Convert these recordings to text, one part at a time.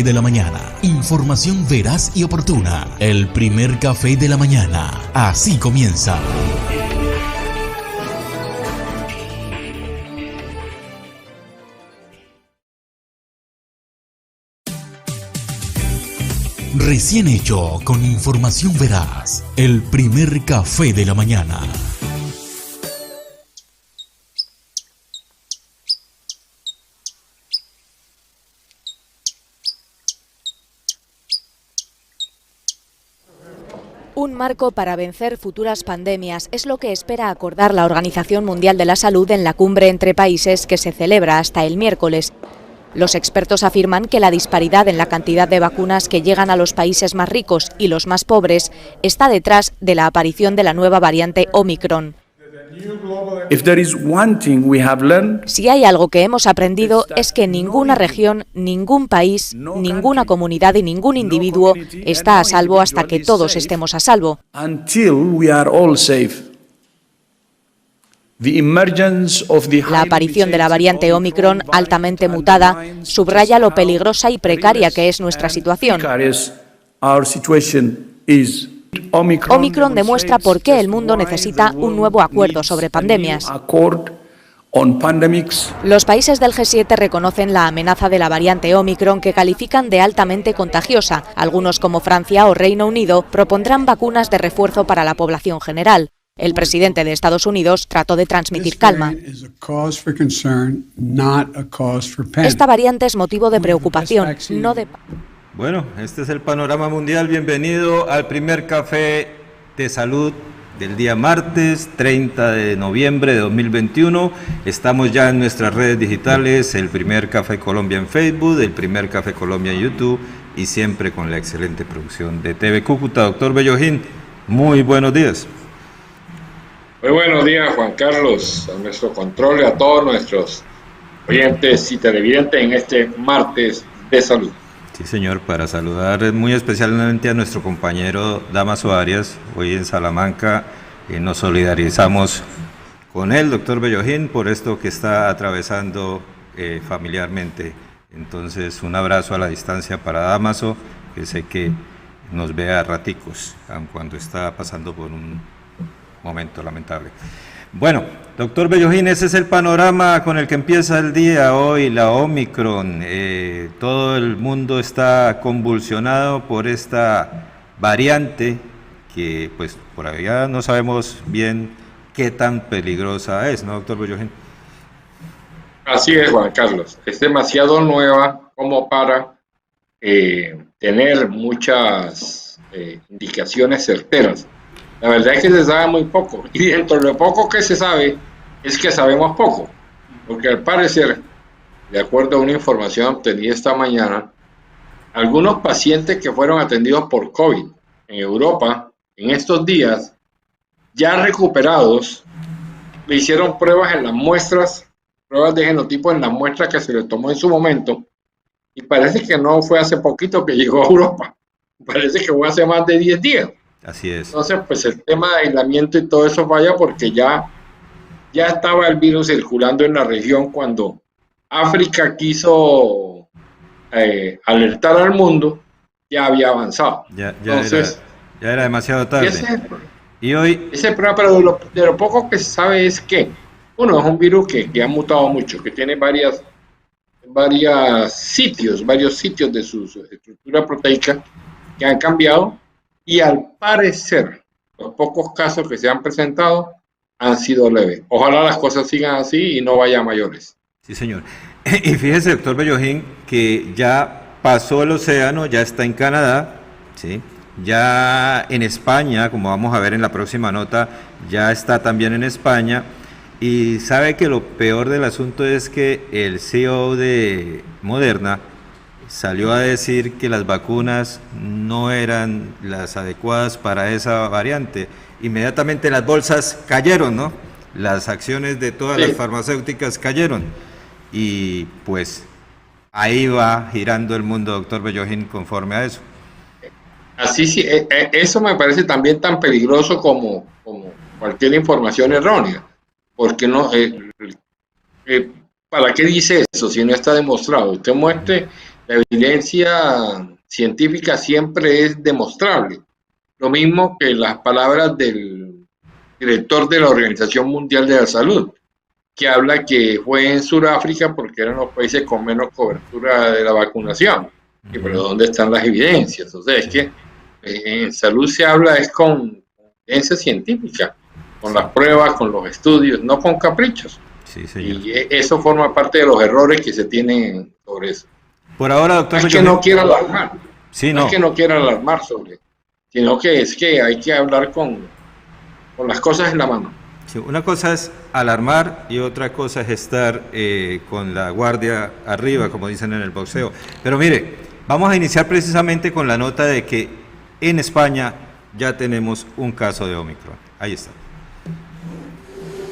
De la mañana, información veraz y oportuna. El primer café de la mañana. Así comienza. Recién hecho con información veraz. El primer café de la mañana. Un marco para vencer futuras pandemias es lo que espera acordar la Organización Mundial de la Salud en la cumbre entre países que se celebra hasta el miércoles. Los expertos afirman que la disparidad en la cantidad de vacunas que llegan a los países más ricos y los más pobres está detrás de la aparición de la nueva variante Omicron. Si hay algo que hemos aprendido es que ninguna región, ningún país, ninguna comunidad y ningún individuo está a salvo hasta que todos estemos a salvo. La aparición de la variante Omicron altamente mutada subraya lo peligrosa y precaria que es nuestra situación. Omicron demuestra por qué el mundo necesita un nuevo acuerdo sobre pandemias. Los países del G7 reconocen la amenaza de la variante Omicron que califican de altamente contagiosa. Algunos, como Francia o Reino Unido, propondrán vacunas de refuerzo para la población general. El presidente de Estados Unidos trató de transmitir calma. Esta variante es motivo de preocupación, no de... Bueno, este es el panorama mundial. Bienvenido al primer café de salud del día martes 30 de noviembre de 2021. Estamos ya en nuestras redes digitales, el primer Café Colombia en Facebook, el primer Café Colombia en YouTube y siempre con la excelente producción de TV Cúcuta. Doctor Bellojín, muy buenos días. Muy buenos días, Juan Carlos, a nuestro control y a todos nuestros oyentes y televidentes en este martes de salud. Sí, señor, para saludar muy especialmente a nuestro compañero Damaso Arias, hoy en Salamanca. Nos solidarizamos con él, doctor Bellojín, por esto que está atravesando familiarmente. Entonces, un abrazo a la distancia para Damaso, que sé que nos ve a raticos, aun cuando está pasando por un momento lamentable. Bueno, doctor Bellojín, ese es el panorama con el que empieza el día hoy, la Omicron. Todo el mundo está convulsionado por esta variante que pues por allá no sabemos bien qué tan peligrosa es, ¿no, doctor Bellojín? Así es, Juan Carlos. Es demasiado nueva como para tener muchas indicaciones certeras. La verdad es que se sabe muy poco, y dentro de lo poco que se sabe, es que sabemos poco, porque al parecer, de acuerdo a una información obtenida esta mañana, algunos pacientes que fueron atendidos por COVID en Europa, en estos días, ya recuperados, le hicieron pruebas en las muestras, pruebas de genotipo en las muestras que se le tomó en su momento, y parece que no fue hace poquito que llegó a Europa, parece que fue hace más de 10 días. Así es. Entonces, pues el tema de aislamiento y todo eso falla porque ya estaba el virus circulando en la región cuando África quiso alertar al mundo, ya había avanzado. Ya era demasiado tarde. Y hoy... Ese problema, pero de lo poco que se sabe es que, uno, es un virus que ha mutado mucho, que tiene varios sitios de su estructura proteica que han cambiado. Y al parecer, los pocos casos que se han presentado han sido leves. Ojalá las cosas sigan así y no vaya a mayores. Sí, señor. Y fíjese, doctor Bellojín, que ya pasó el océano, ya está en Canadá, ¿sí? Ya en España, como vamos a ver en la próxima nota, ya está también en España. Y sabe que lo peor del asunto es que el CEO de Moderna salió a decir que las vacunas no eran las adecuadas para esa variante. Inmediatamente las bolsas cayeron, ¿no? Las acciones de todas las farmacéuticas cayeron. Y pues ahí va girando el mundo, doctor Bellojín, conforme a eso. Así sí, eso me parece también tan peligroso como cualquier información errónea, porque no, ¿para qué dice eso si no está demostrado? Usted muestre La evidencia científica siempre es demostrable. Lo mismo que las palabras del director de la Organización Mundial de la Salud, que habla que fue en Sudáfrica porque eran los países con menos cobertura de la vacunación. Y pero ¿dónde están las evidencias? O sea, es que en salud se habla es con evidencia científica, con las pruebas, con los estudios, no con caprichos. Sí, señor. Y eso forma parte de los errores que se tienen sobre eso. Por ahora, doctor. No es que no quiera alarmar, sí, no es que no quiera alarmar sobre, sino que es que hay que hablar con las cosas en la mano. Sí, una cosa es alarmar y otra cosa es estar con la guardia arriba, como dicen en el boxeo. Pero mire, vamos a iniciar precisamente con la nota de que en España ya tenemos un caso de Omicron. Ahí está.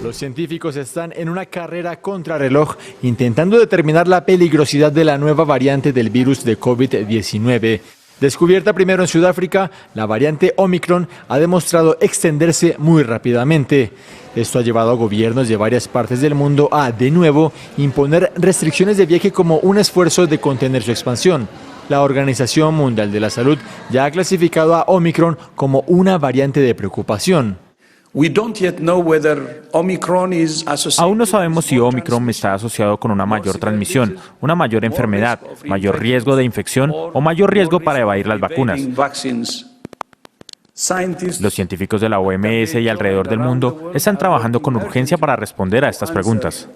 Los científicos están en una carrera contrarreloj intentando determinar la peligrosidad de la nueva variante del virus de COVID-19. Descubierta primero en Sudáfrica, la variante Omicron ha demostrado extenderse muy rápidamente. Esto ha llevado a gobiernos de varias partes del mundo a, de nuevo, imponer restricciones de viaje como un esfuerzo de contener su expansión. La Organización Mundial de la Salud ya ha clasificado a Omicron como una variante de preocupación. Aún no sabemos si Omicron está asociado con una mayor transmisión, una mayor enfermedad, mayor riesgo de infección o mayor riesgo para evadir las vacunas. Los científicos de la OMS y alrededor del mundo están trabajando con urgencia para responder a estas preguntas.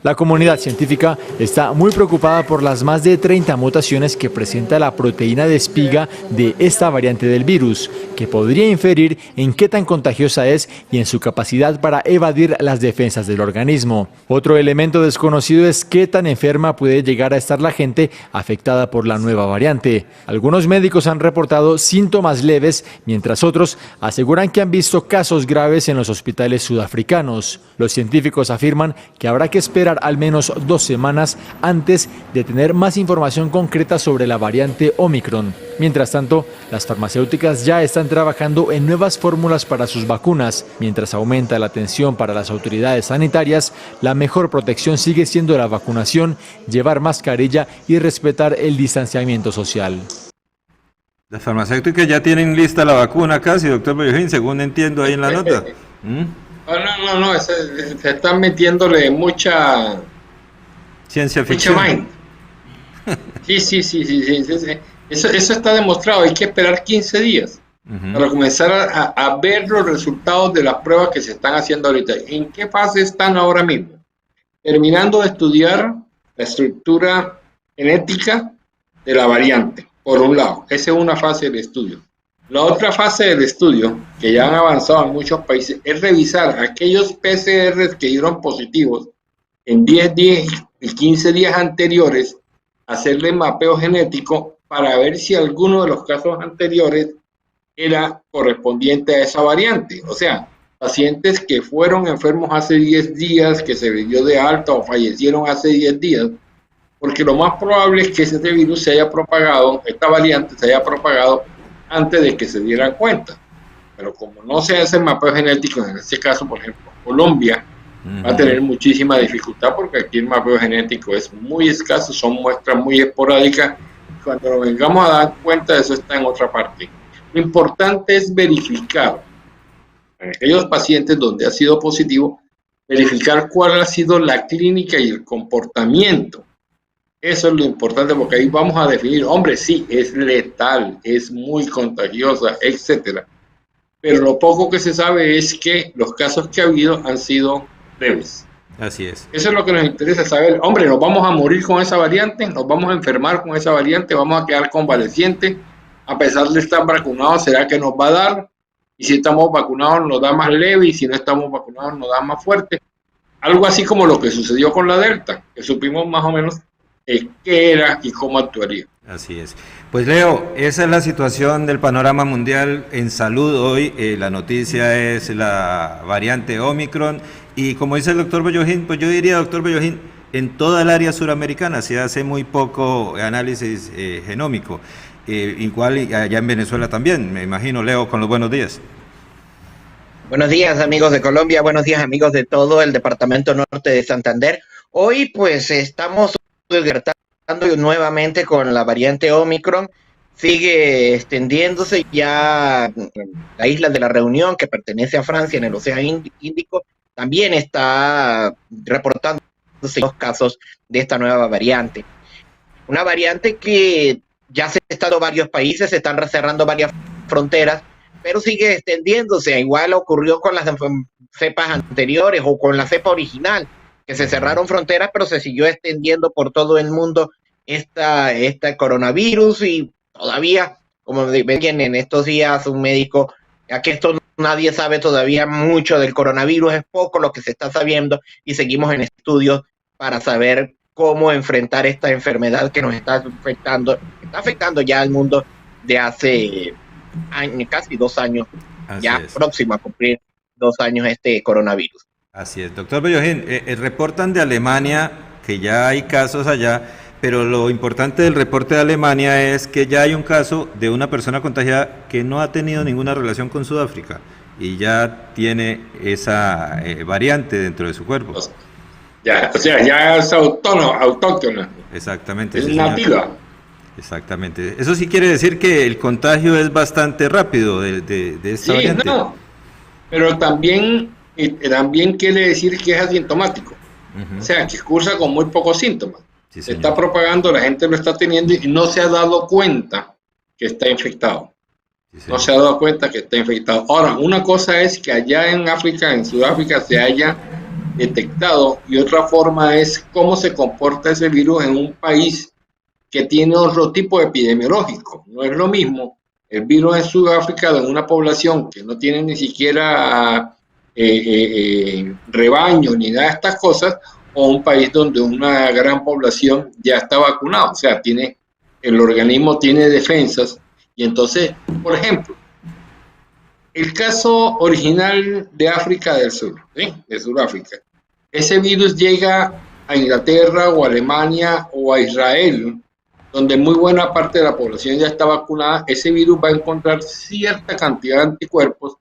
La comunidad científica está muy preocupada por las más de 30 mutaciones que presenta la proteína de espiga de esta variante del virus, que podría inferir en qué tan contagiosa es y en su capacidad para evadir las defensas del organismo. Otro elemento desconocido es qué tan enferma puede llegar a estar la gente afectada por la nueva variante. Algunos médicos han reportado síntomas leves, mientras otros aseguran que han visto casos graves en los hospitales sudafricanos. Los científicos afirman que habrá que esperar al menos 2 semanas antes de tener más información concreta sobre la variante Omicron. Mientras tanto, las farmacéuticas ya están trabajando en nuevas fórmulas para sus vacunas. Mientras aumenta la tensión para las autoridades sanitarias, la mejor protección sigue siendo la vacunación, llevar mascarilla y respetar el distanciamiento social. Las farmacéuticas ya tienen lista la vacuna casi, doctor Bellojín, según entiendo ahí en la nota. No, se están metiéndole mucha ciencia ficción. Mucha mind. Sí. Eso está demostrado. Hay que esperar 15 días para comenzar a ver los resultados de las pruebas que se están haciendo ahorita. ¿En qué fase están ahora mismo? Terminando de estudiar la estructura genética de la variante, por un lado. Esa es una fase del estudio. La otra fase del estudio, que ya han avanzado en muchos países, es revisar aquellos PCRs que dieron positivos en 10 días y 15 días anteriores, hacerle mapeo genético para ver si alguno de los casos anteriores era correspondiente a esa variante. O sea, pacientes que fueron enfermos hace 10 días, que se les dio de alta o fallecieron hace 10 días, porque lo más probable es que este virus se haya propagado, esta variante se haya propagado antes de que se dieran cuenta. Pero como no se hace mapeo genético, en este caso, por ejemplo, Colombia va a tener muchísima dificultad porque aquí el mapeo genético es muy escaso, son muestras muy esporádicas. Cuando nos vengamos a dar cuenta, eso está en otra parte. Lo importante es verificar, en aquellos pacientes donde ha sido positivo, verificar cuál ha sido la clínica y el comportamiento. Eso es lo importante porque ahí vamos a definir, hombre, sí, es letal, es muy contagiosa, etcétera. Pero lo poco que se sabe es que los casos que ha habido han sido leves. Así es. Eso es lo que nos interesa saber. Hombre, nos vamos a morir con esa variante, nos vamos a enfermar con esa variante, vamos a quedar convalecientes. A pesar de estar vacunados, ¿será que nos va a dar? Y si estamos vacunados nos da más leve y si no estamos vacunados nos da más fuerte. Algo así como lo que sucedió con la Delta, que supimos más o menos qué era y cómo actuaría. Así es. Pues Leo, esa es la situación del panorama mundial en salud hoy. La noticia es la variante Omicron y como dice el doctor Bellojín, pues yo diría, doctor Bellojín, en toda el área suramericana se hace muy poco análisis genómico. Igual allá en Venezuela también, me imagino. Leo, con los buenos días. Buenos días, amigos de Colombia, buenos días, amigos de todo el departamento norte de Santander. Hoy pues estamos libertad nuevamente con la variante Omicron, sigue extendiéndose. Ya la isla de la Reunión, que pertenece a Francia en el Océano Índico, también está reportándose los casos de esta nueva variante. Una variante que ya se está dando varios países, se están cerrando varias fronteras, pero sigue extendiéndose. Igual ocurrió con las cepas anteriores o con la cepa original, que se cerraron fronteras, pero se siguió extendiendo por todo el mundo este coronavirus. Y todavía, como ven en estos días un médico, ya que esto nadie sabe todavía mucho del coronavirus, es poco lo que se está sabiendo y seguimos en estudios para saber cómo enfrentar esta enfermedad que nos está afectando ya al mundo de hace casi 2 años, Así ya es. próximo a cumplir 2 años este coronavirus. Así es, doctor Bellojín, reportan de Alemania que ya hay casos allá, pero lo importante del reporte de Alemania es que ya hay un caso de una persona contagiada que no ha tenido ninguna relación con Sudáfrica y ya tiene esa variante dentro de su cuerpo. Ya, o sea, ya es autóctona. Exactamente. Es sí, señor. nativa. Exactamente. Eso sí quiere decir que el contagio es bastante rápido de esta variante. No, pero también quiere decir que es asintomático. O sea, que cursa con muy pocos síntomas. Sí, Se señor. está propagando, la gente lo está teniendo y no se ha dado cuenta que está infectado. Sí, No señor. se ha dado cuenta que está infectado. Ahora, una cosa es que allá en África, en Sudáfrica, se haya detectado, y otra forma es cómo se comporta ese virus en un país que tiene otro tipo epidemiológico. No es lo mismo el virus en Sudáfrica de una población que no tiene ni siquiera rebaño ni nada de estas cosas, o un país donde una gran población ya está vacunada, o sea, el organismo tiene defensas. Y entonces, por ejemplo, el caso original de África del Sur, ¿sí? De Sudáfrica, ese virus llega a Inglaterra o a Alemania o a Israel, donde muy buena parte de la población ya está vacunada. Ese virus va a encontrar cierta cantidad de anticuerpos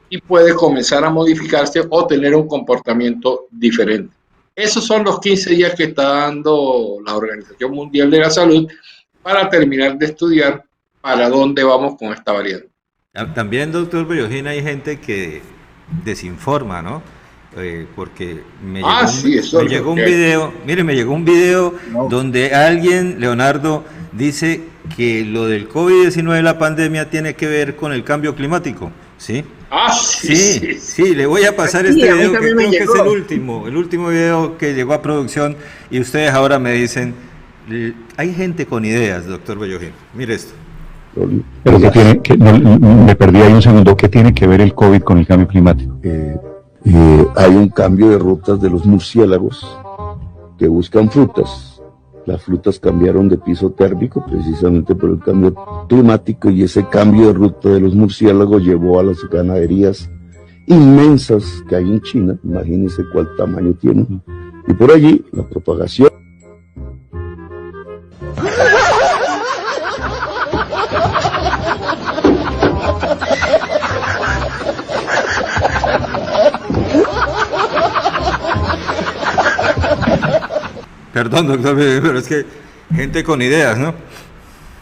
y puede comenzar a modificarse o tener un comportamiento diferente. Esos son los 15 días que está dando la Organización Mundial de la Salud para terminar de estudiar para dónde vamos con esta variante. También, doctor Bellojín, hay gente que desinforma, ¿no? Porque me llegó un video, mire, me llegó un video donde alguien, Leonardo, dice que lo del COVID-19, la pandemia, tiene que ver con el cambio climático, ¿sí? Sí, le voy a pasar este video que creo que es el último video que llegó a producción, y ustedes ahora me dicen, hay gente con ideas, doctor Bellojín, mire esto. Pero me perdí ahí un segundo, ¿qué tiene que ver el COVID con el cambio climático? Hay un cambio de rutas de los murciélagos que buscan frutas. Las frutas cambiaron de piso térmico precisamente por el cambio climático, y ese cambio de ruta de los murciélagos llevó a las ganaderías inmensas que hay en China, imagínense cuál tamaño tienen, y por allí la propagación. Perdón, doctor, pero es que gente con ideas, ¿no?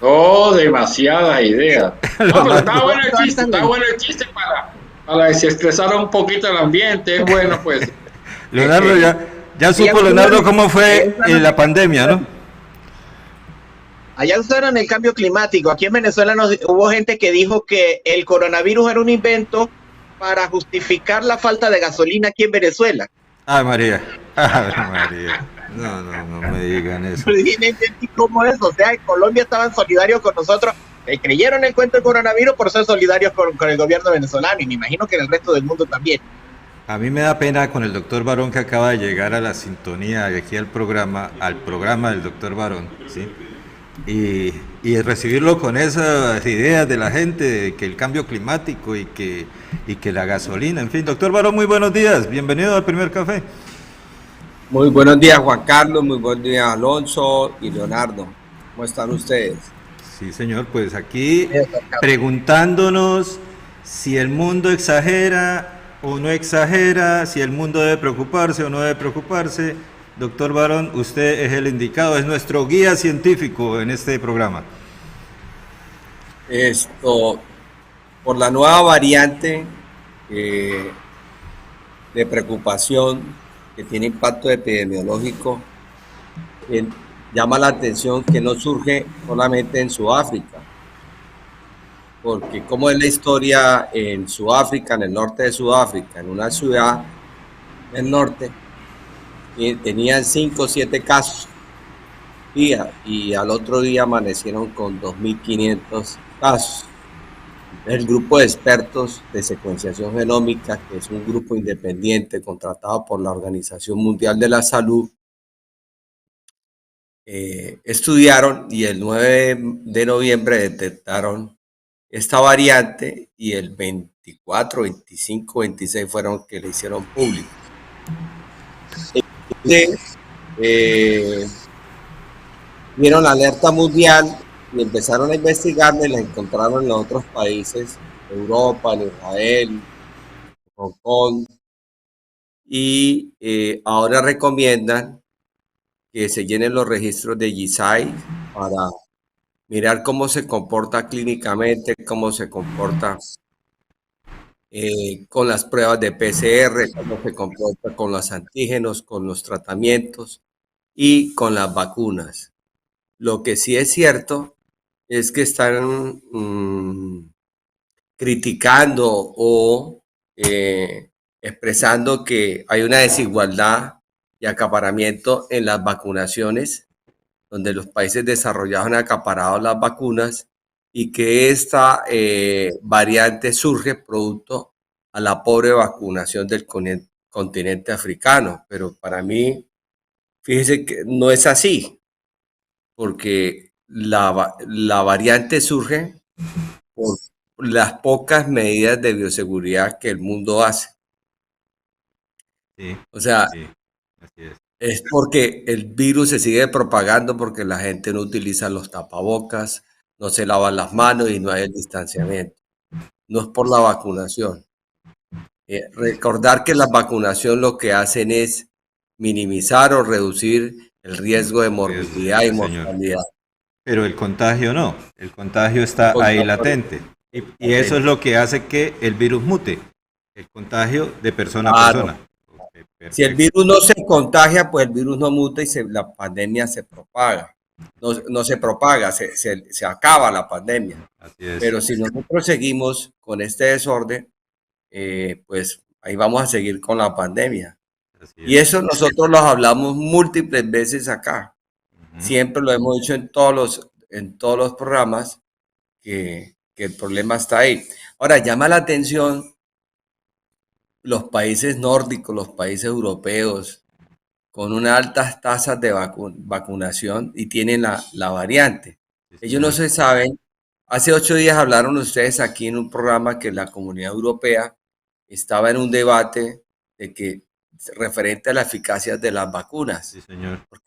Oh, demasiadas ideas. No, pero está bueno el chiste para desestresar un poquito el ambiente, es bueno, pues. Leonardo, ya supo Leonardo cómo fue la pandemia, ¿no? Allá usaron el cambio climático. Aquí en Venezuela hubo gente que dijo que el coronavirus era un invento para justificar la falta de gasolina aquí en Venezuela. Ay, María. No me digan eso. ¿Cómo es? O sea, en Colombia estaban solidarios con nosotros. Creyeron el cuento del coronavirus por ser solidarios con el gobierno venezolano, y me imagino que en el resto del mundo también. A mí me da pena con el doctor Barón, que acaba de llegar a la sintonía de aquí al programa del doctor Barón, ¿sí? Y recibirlo con esas ideas de la gente, de que el cambio climático y que la gasolina, en fin. Doctor Barón, muy buenos días, bienvenido al Primer Café. Muy buenos días, Juan Carlos, muy buenos días, Alonso y Leonardo. ¿Cómo están ustedes? Sí, señor, pues aquí preguntándonos si el mundo exagera o no exagera, si el mundo debe preocuparse o no debe preocuparse. doctor Barón, usted es el indicado, es nuestro guía científico en este programa. Por la nueva variante de preocupación que tiene impacto epidemiológico, llama la atención que no surge solamente en Sudáfrica, porque como es la historia en Sudáfrica, en el norte de Sudáfrica, en una ciudad del norte, tenían 5 o 7 casos y al otro día amanecieron con 2.500 casos. El grupo de expertos de secuenciación genómica, que es un grupo independiente contratado por la Organización Mundial de la Salud, estudiaron y el 9 de noviembre detectaron esta variante y el 24, 25, 26 fueron que le hicieron público. Vieron la alerta mundial y empezaron a investigarla y la encontraron en los otros países, Europa, en Israel, Hong Kong, y ahora recomiendan que se llenen los registros de GISAID para mirar cómo se comporta clínicamente, cómo se comporta con las pruebas de PCR, cómo se comporta con los antígenos, con los tratamientos y con las vacunas. Lo que sí es cierto es que están criticando o expresando que hay una desigualdad y acaparamiento en las vacunaciones, donde los países desarrollados han acaparado las vacunas y que esta variante surge producto a la pobre vacunación del continente africano. Pero para mí, fíjese que no es así, porque la variante surge por las pocas medidas de bioseguridad que el mundo hace. Sí, o sea, sí, así es porque el virus se sigue propagando porque la gente no utiliza los tapabocas, no se lavan las manos y no hay el distanciamiento. No es por la vacunación. Recordar que la vacunación lo que hacen es minimizar o reducir el riesgo de morbilidad y mortalidad. Pero el contagio no, el contagio está ahí latente. Y eso es lo que hace que el virus mute, el contagio de persona a persona. Si el virus no se contagia, pues el virus no muta y la pandemia se propaga. No se propaga, se acaba la pandemia. Así es. Pero si nosotros seguimos con este desorden, pues ahí vamos a seguir con la pandemia. Y eso nosotros lo hablamos múltiples veces acá. Siempre lo hemos dicho en todos los programas que el problema está ahí. Ahora, llama la atención los países nórdicos, los países europeos, con unas altas tasas de vacunación y tienen la variante. Ellos no se saben. Hace 8 días hablaron ustedes aquí en un programa que la Comunidad Europea estaba en un debate de que referente a la eficacia de las vacunas. Sí, señor. Porque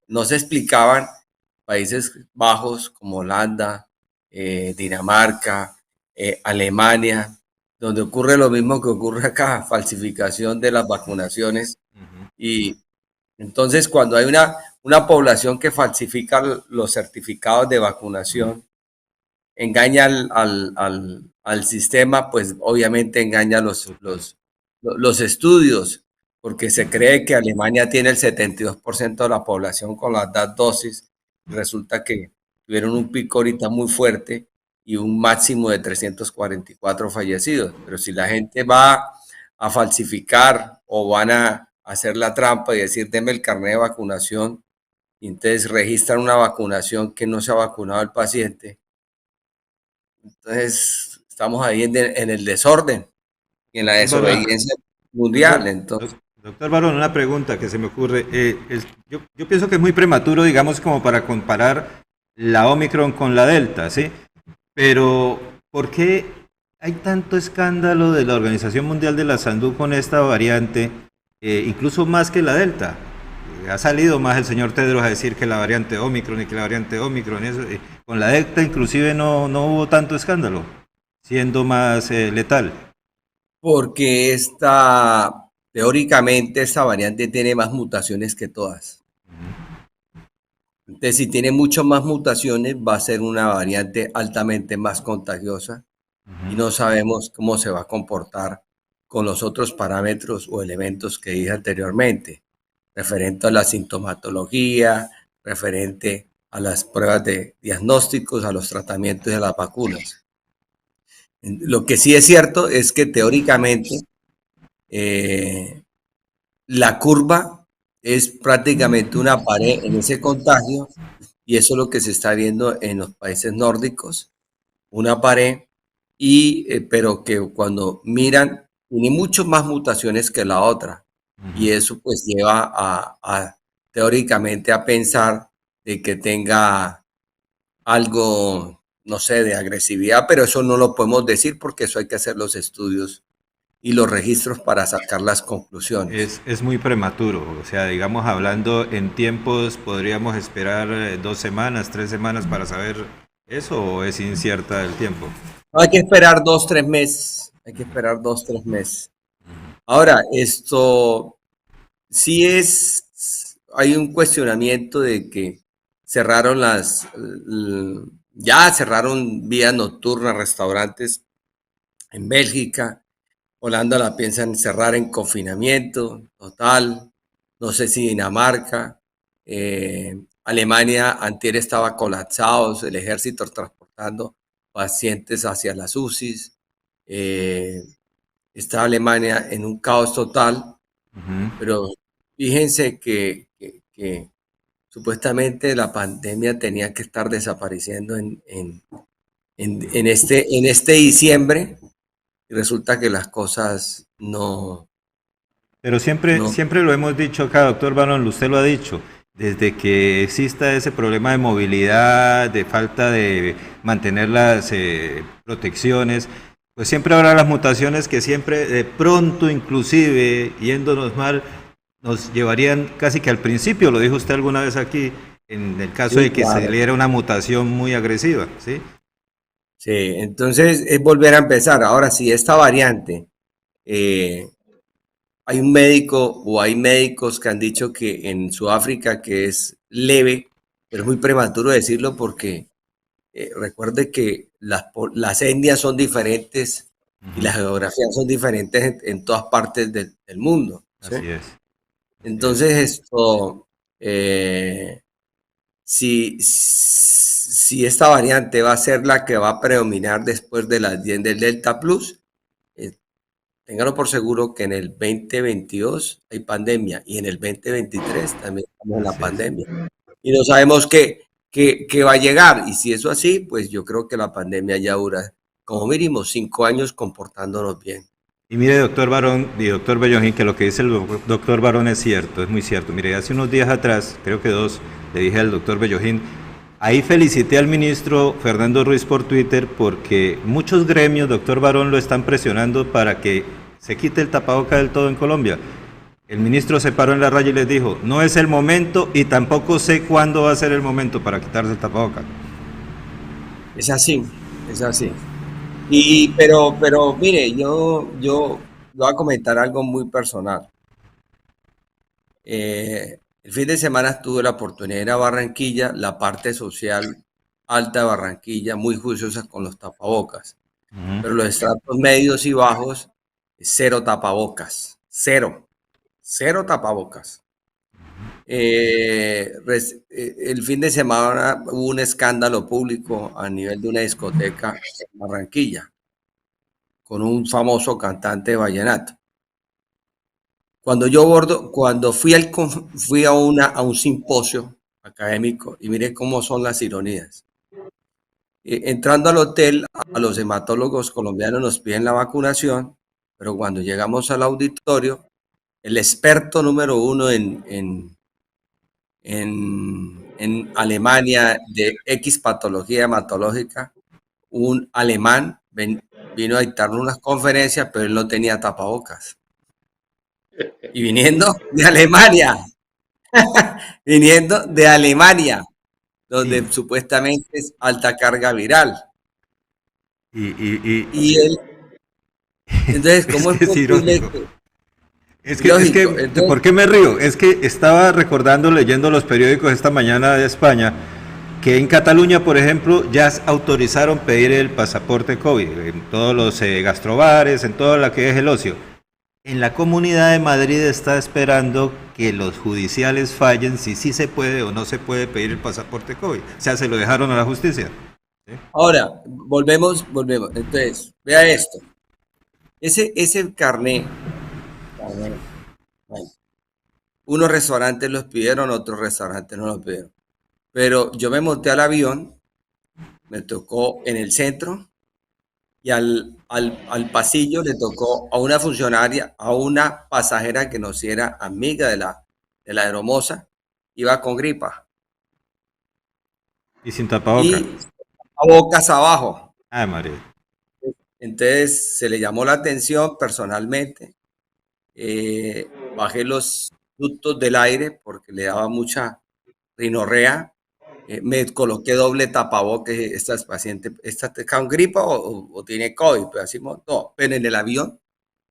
no se explicaban Países Bajos como Holanda, Dinamarca, Alemania, donde ocurre lo mismo que ocurre acá, falsificación de las vacunaciones. Y entonces cuando hay una población que falsifica los certificados de vacunación, engaña al sistema, pues obviamente engaña los estudios, porque se cree que Alemania tiene el 72% de la población con las 2 dosis. Resulta que tuvieron un pico ahorita muy fuerte y un máximo de 344 fallecidos. Pero si la gente va a falsificar o van a hacer la trampa y decir, deme el carnet de vacunación, y entonces registran una vacunación que no se ha vacunado el paciente, entonces estamos ahí en el desorden y en la desobediencia mundial. Entonces, doctor Barón, una pregunta que se me ocurre. Yo pienso que es muy prematuro, digamos, como para comparar la Omicron con la Delta, ¿sí? Pero, ¿por qué hay tanto escándalo de la Organización Mundial de la Salud con esta variante, incluso más que la Delta? Ha salido más el señor Tedros a decir que la variante Omicron y que la variante Omicron, eso, con la Delta inclusive no hubo tanto escándalo, siendo más letal. Porque esta teóricamente esta variante tiene más mutaciones que todas. Entonces, si tiene muchas más mutaciones, va a ser una variante altamente más contagiosa y no sabemos cómo se va a comportar con los otros parámetros o elementos que dije anteriormente, referente a la sintomatología, referente a las pruebas de diagnósticos, a los tratamientos y a las vacunas. Lo que sí es cierto es que teóricamente la curva es prácticamente una pared en ese contagio y eso es lo que se está viendo en los países nórdicos, una pared, pero que cuando miran tiene muchas más mutaciones que la otra y eso pues lleva teóricamente a pensar de que tenga algo, no sé, de agresividad, pero eso no lo podemos decir porque eso hay que hacer los estudios y los registros para sacar las conclusiones. Es muy prematuro, o sea, digamos, hablando en tiempos, ¿podríamos esperar 2 semanas, 3 semanas para saber eso o es incierta el tiempo? No, hay que esperar 2, 3 meses, Ahora, esto sí hay un cuestionamiento de que ya cerraron vías nocturnas, restaurantes en Bélgica. Holanda la piensan cerrar en confinamiento total. No sé si Dinamarca. Alemania antier estaba colapsado, el ejército transportando pacientes hacia las UCIs. Está Alemania en un caos total. Pero fíjense que supuestamente la pandemia tenía que estar desapareciendo en este diciembre. Y resulta que las cosas no... Pero siempre lo hemos dicho acá, doctor Barón, usted lo ha dicho, desde que exista ese problema de movilidad, de falta de mantener las protecciones, pues siempre habrá las mutaciones que siempre de pronto, inclusive yéndonos mal, nos llevarían casi que al principio, lo dijo usted alguna vez aquí, en el caso de que saliera una mutación muy agresiva, ¿sí? Sí, entonces es volver a empezar. Ahora, si esta variante, hay un médico o hay médicos que han dicho que en Sudáfrica que es leve, pero es muy prematuro decirlo porque recuerde que las etnias son diferentes y las geografías son diferentes en todas partes del mundo, ¿sí? Así es. Entonces, esto, si esta variante va a ser la que va a predominar después de las 10 del Delta Plus, ténganlo por seguro que en el 2022 hay pandemia y en el 2023 también estamos en la pandemia. Y no sabemos qué va a llegar. Y si eso así, pues yo creo que la pandemia ya dura como mínimo 5 años comportándonos bien. Y mire, doctor Barón y doctor Bellojín, que lo que dice el doctor Barón es cierto, es muy cierto. Mire, hace unos días atrás, creo que 2, le dije al doctor Bellojín, ahí felicité al ministro Fernando Ruiz por Twitter porque muchos gremios, doctor Barón, lo están presionando para que se quite el tapaboca del todo en Colombia. El ministro se paró en la raya y les dijo, no es el momento y tampoco sé cuándo va a ser el momento para quitarse el tapaboca. Es así. Pero mire, yo voy a comentar algo muy personal. El fin de semana tuve la oportunidad de ir a Barranquilla, la parte social alta de Barranquilla, muy juiciosa con los tapabocas. Pero los estratos medios y bajos, 0 tapabocas. Cero tapabocas. El fin de semana hubo un escándalo público a nivel de una discoteca en Barranquilla con un famoso cantante de vallenato. Cuando fui a un simposio académico y miré cómo son las ironías. Entrando al hotel, a los hematólogos colombianos nos piden la vacunación, pero cuando llegamos al auditorio, el experto número 1 en Alemania de X patología hematológica, un alemán vino a dictarnos unas conferencias, pero él no tenía tapabocas. Y viniendo de Alemania, donde sí, supuestamente es alta carga viral. Y él, entonces, ¿cómo es posible Entonces, ¿por qué me río? Es que estaba recordando, leyendo los periódicos esta mañana de España, que en Cataluña, por ejemplo, ya autorizaron pedir el pasaporte COVID, en todos los gastrobares, en todo lo que es el ocio. En la Comunidad de Madrid está esperando que los judiciales fallen si sí se puede o no se puede pedir el pasaporte COVID. O sea, se lo dejaron a la justicia. ¿Sí? Ahora, volvemos. Entonces, vea esto. Ese carnet, bueno, unos restaurantes los pidieron, otros restaurantes no los pidieron. Pero yo me monté al avión, me tocó en el centro, y al pasillo le tocó a una funcionaria, a una pasajera que nos era amiga de la aeromoza, iba con gripa. Y sin tapabocas. Y a bocas abajo. Ah, María. Entonces se le llamó la atención personalmente. Bajé los ductos del aire porque le daba mucha rinorrea. Me coloqué doble tapabocas. Estas pacientes, ¿esta con gripa o tiene COVID? Pero así, no, pero en el avión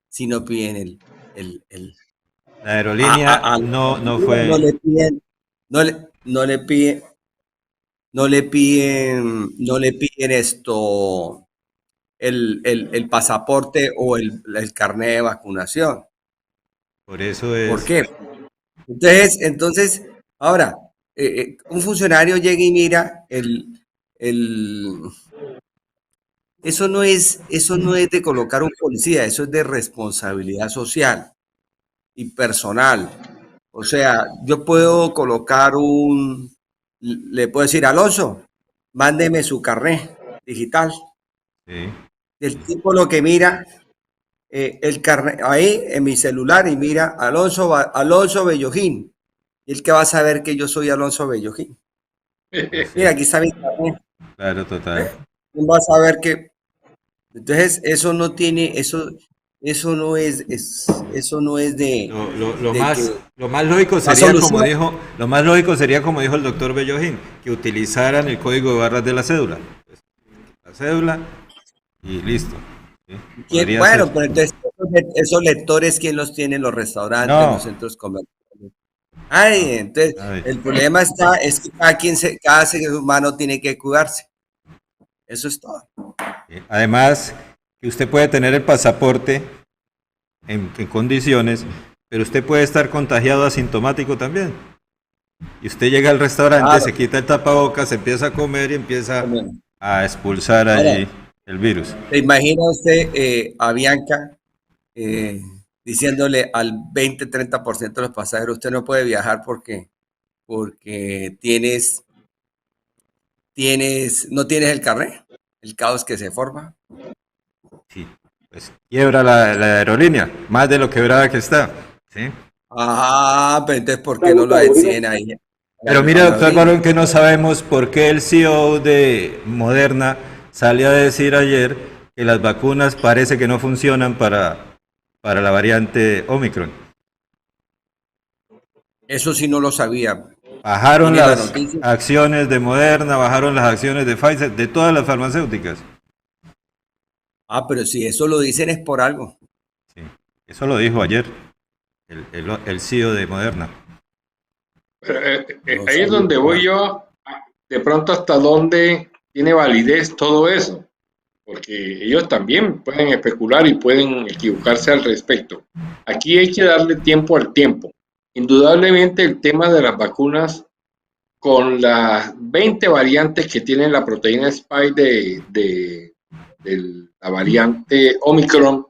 sí no piden la aerolínea no fue. No le piden esto, el pasaporte o el carnet de vacunación. Por eso es. ¿Por qué? Entonces, ahora, un funcionario llega y mira eso no es de colocar un policía, eso es de responsabilidad social y personal. O sea, yo puedo colocar le puedo decir, Alonso, mándeme su carnet digital. Sí. El tipo lo que mira, el carnet ahí en mi celular y mira, Alonso Bellojín. Y el que va a saber que yo soy Alonso Bellojín. Mira, aquí está mi carnet. Claro, total. ¿Quién va a saber que? Entonces, eso no tiene, eso no es de. Lo más lógico sería como dijo el doctor Bellojín, que utilizaran el código de barras de la cédula. La cédula y listo. ¿Sí? Bueno, pero entonces esos lectores, ¿quién los tiene? Los restaurantes, los centros comerciales. Entonces, el problema es que cada ser humano tiene que cuidarse. Eso es todo. Además, que usted puede tener el pasaporte en condiciones, pero usted puede estar contagiado asintomático también. Y usted llega al restaurante, se quita el tapabocas, empieza a comer y empieza a expulsar allí el virus. ¿Se imagina usted a Bianca diciéndole al 20-30% de los pasajeros, usted no puede viajar porque no tienes el carnet? El caos que se forma. Sí, pues quiebra la aerolínea, más de lo quebrada que está. ¿Sí? Pero entonces, ¿por qué no lo deciden ahí? Pero mira, doctor Barón, que no sabemos por qué el CEO de Moderna salió a decir ayer que las vacunas parece que no funcionan para la variante Omicron. Eso sí no lo sabía. Bajaron las acciones de Moderna, bajaron las acciones de Pfizer, de todas las farmacéuticas. Pero si eso lo dicen es por algo. Sí, eso lo dijo ayer el CEO de Moderna. Ahí es donde voy yo, de pronto hasta dónde tiene validez todo eso, porque ellos también pueden especular y pueden equivocarse al respecto. Aquí hay que darle tiempo al tiempo. Indudablemente el tema de las vacunas, con las 20 variantes que tiene la proteína Spike de la variante Omicron,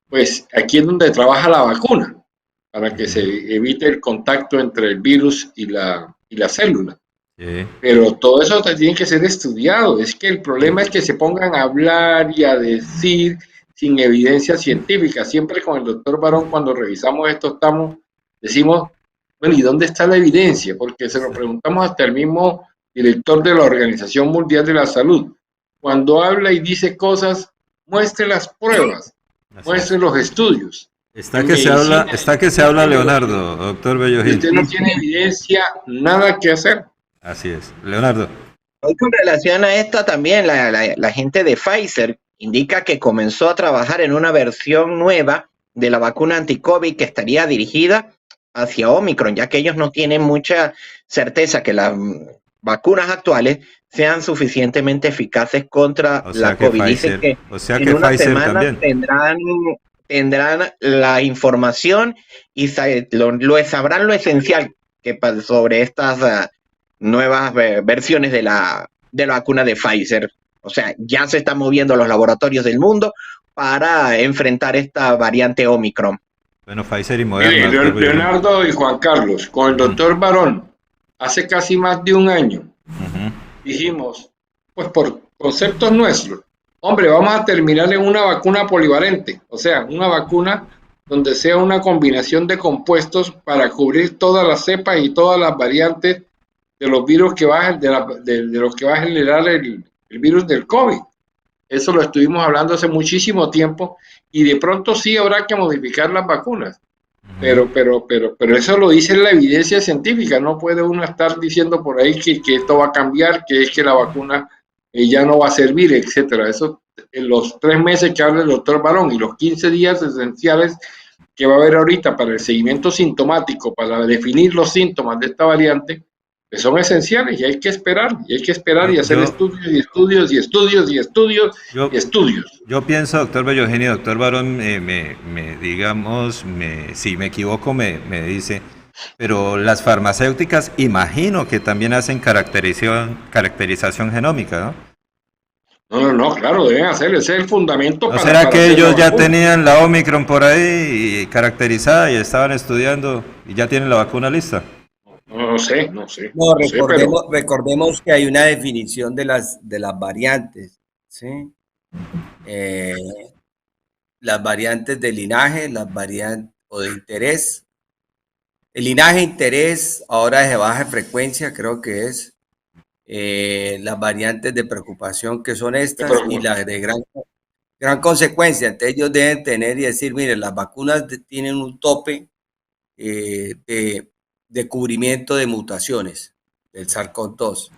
pues aquí es donde trabaja la vacuna, para que se evite el contacto entre el virus y la célula. Sí. Pero todo eso tiene que ser estudiado. Es que el problema es que se pongan a hablar y a decir sin evidencia científica. Siempre con el doctor Barón, cuando revisamos esto, decimos, bueno, ¿y dónde está la evidencia? Porque se lo preguntamos hasta el mismo director de la Organización Mundial de la Salud. Cuando habla y dice cosas, muestre las pruebas, muestre los estudios. Está que se habla, Leonardo, doctor Bellojín. Usted no tiene evidencia, nada que hacer. Así es. Leonardo. Hoy con relación a esta también, la gente de Pfizer indica que comenzó a trabajar en una versión nueva de la vacuna anti-COVID que estaría dirigida hacia Omicron, ya que ellos no tienen mucha certeza que las vacunas actuales sean suficientemente eficaces contra la COVID. Dicen que en una semana tendrán la información y sabrán lo esencial que sobre estas nuevas versiones de la vacuna de Pfizer. O sea, ya se están moviendo los laboratorios del mundo para enfrentar esta variante Omicron. Bueno, Pfizer y Moderna. Leonardo y Juan Carlos, con el doctor Barón, hace casi más de un año, dijimos, pues por conceptos nuestros, hombre, vamos a terminar en una vacuna polivalente, o sea, una vacuna donde sea una combinación de compuestos para cubrir todas las cepas y todas las variantes de los virus que va de los que va a generar el virus del COVID. Eso lo estuvimos hablando hace muchísimo tiempo y de pronto sí habrá que modificar las vacunas. Pero eso lo dice la evidencia científica. No puede uno estar diciendo por ahí que esto va a cambiar, que es que la vacuna ya no va a servir, etcétera. Eso en los 3 meses que habla el doctor Barón y los 15 días esenciales que va a haber ahorita para el seguimiento sintomático, para definir los síntomas de esta variante, que son esenciales y hay que esperar y hacer estudios. Yo pienso, doctor Bellojín y doctor Barón, si me equivoco me dice, pero las farmacéuticas imagino que también hacen caracterización genómica, ¿no? No, claro, deben hacer, ese es el fundamento. ¿No será que ellos ya tenían la Omicron por ahí y caracterizada y estaban estudiando y ya tienen la vacuna lista? No sé. Recordemos que hay una definición de las variantes, ¿sí? Las variantes de linaje, las variantes o de interés. El linaje interés ahora es de baja frecuencia, creo que es. Las variantes de preocupación que son estas y las de gran consecuencia. Entonces ellos deben tener y decir, miren, las vacunas tienen un tope de cubrimiento de mutaciones del SARS-CoV-2.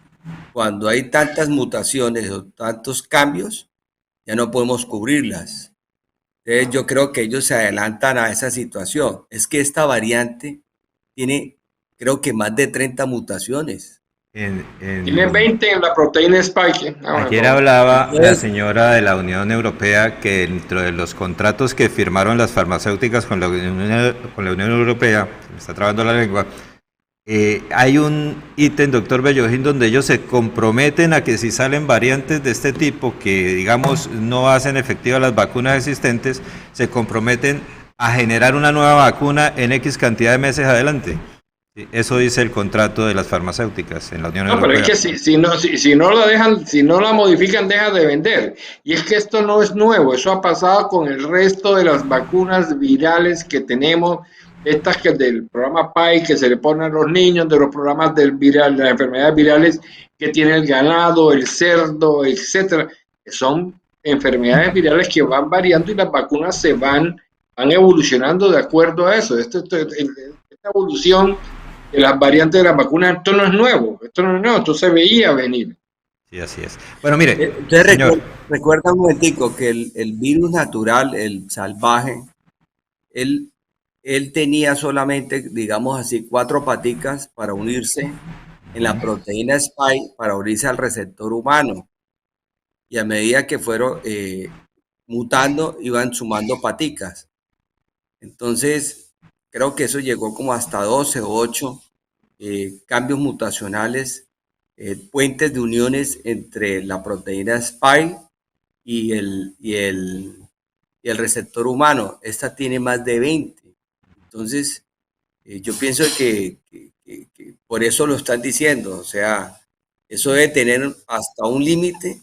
Cuando hay tantas mutaciones o tantos cambios, ya no podemos cubrirlas. Entonces yo creo que ellos se adelantan a esa situación. Es que esta variante tiene, creo que más de 30 mutaciones. Tiene 20 en la proteína Spike. Ayer hablaba la señora de la Unión Europea que dentro de los contratos que firmaron las farmacéuticas con la Unión Europea, me está trabando la lengua, hay un ítem, doctor Bellojín, donde ellos se comprometen a que si salen variantes de este tipo que, digamos, no hacen efectivas las vacunas existentes, se comprometen a generar una nueva vacuna en X cantidad de meses adelante. Eso dice el contrato de las farmacéuticas en la Unión Europea. Pero es que si no la dejan, si no la modifican, deja de vender. Y es que esto no es nuevo, eso ha pasado con el resto de las vacunas virales que tenemos, estas que del programa PAI que se le ponen a los niños, de los programas de las enfermedades virales que tiene el ganado, el cerdo, etcétera. Son enfermedades virales que van variando y las vacunas se van evolucionando de acuerdo a eso. Esta evolución de las variantes de las vacunas, esto no es nuevo, esto se veía venir. Sí, así es. Bueno, mire, entonces recuerda un momentico que el virus natural, el salvaje, él tenía solamente, digamos así, 4 paticas para unirse en la proteína Spike, para unirse al receptor humano. Y a medida que fueron mutando, iban sumando paticas. Entonces, creo que eso llegó como hasta 12 o 8 cambios mutacionales, puentes de uniones entre la proteína Spike y el receptor humano. Esta tiene más de 20. Entonces, yo pienso que por eso lo están diciendo. O sea, eso debe tener hasta un límite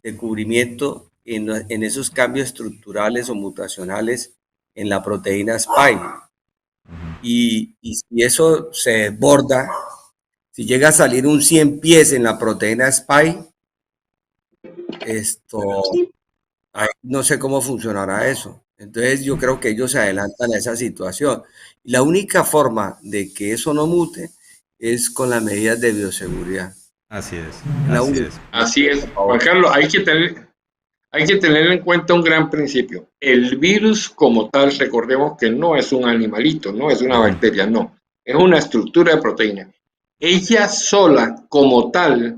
de cubrimiento en esos cambios estructurales o mutacionales en la proteína Spike. Y si eso se desborda, si llega a salir un 100 pies en la proteína Spike, no sé cómo funcionará eso. Entonces yo creo que ellos se adelantan a esa situación. Y la única forma de que eso no mute es con las medidas de bioseguridad. Así es. Así es. Juan Carlos, hay que tener en cuenta un gran principio. El virus como tal, recordemos que no es un animalito, no es una bacteria, no. Es una estructura de proteína. Ella sola como tal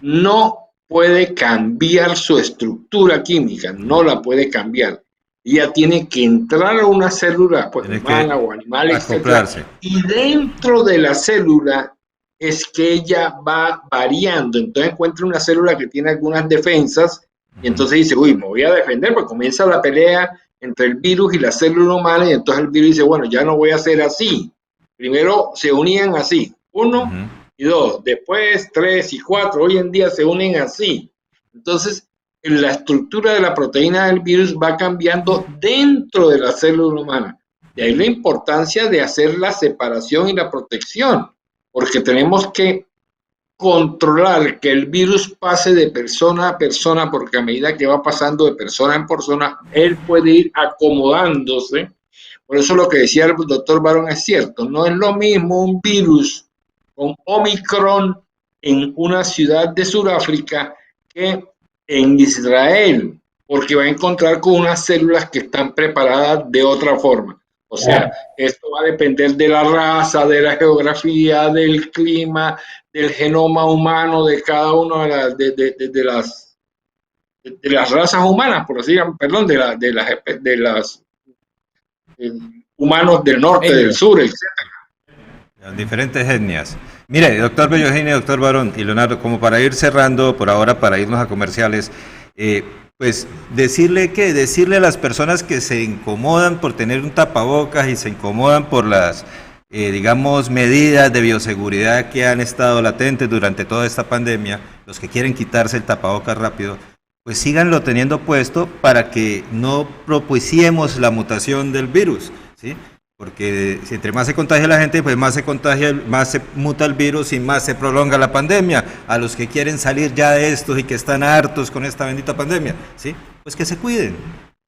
no puede cambiar su estructura química, no la puede cambiar. Ella tiene que entrar a una célula pues, humana o animal, etc. Y dentro de la célula es que ella va variando. Entonces encuentra una célula que tiene algunas defensas y entonces dice, uy, me voy a defender, pues comienza la pelea entre el virus y la célula humana y entonces el virus dice, bueno, ya no voy a hacer así. Primero se unían así, 1 y 2, después 3 y 4, hoy en día se unen así. Entonces, la estructura de la proteína del virus va cambiando dentro de la célula humana. De ahí la importancia de hacer la separación y la protección, porque tenemos que controlar que el virus pase de persona a persona, porque a medida que va pasando de persona en persona, él puede ir acomodándose. Por eso lo que decía el doctor Barón es cierto, no es lo mismo un virus con Omicron en una ciudad de Sudáfrica que en Israel, porque va a encontrar con unas células que están preparadas de otra forma. O sea, esto va a depender de la raza, de la geografía, del clima, del genoma humano de cada una de las razas humanas, por así decirlo, perdón, de las humanos del norte, del sur, etc. Las diferentes etnias. Mire, doctor Bellojín y doctor Barón y Leonardo, como para ir cerrando por ahora, para irnos a comerciales, pues decirle a las personas que se incomodan por tener un tapabocas y se incomodan por las, digamos, medidas de bioseguridad que han estado latentes durante toda esta pandemia, los que quieren quitarse el tapabocas rápido, pues síganlo teniendo puesto para que no propiciemos la mutación del virus, ¿sí? Porque si entre más se contagia la gente, pues más se muta el virus y más se prolonga la pandemia. A los que quieren salir ya de estos y que están hartos con esta bendita pandemia, ¿sí? Pues que se cuiden,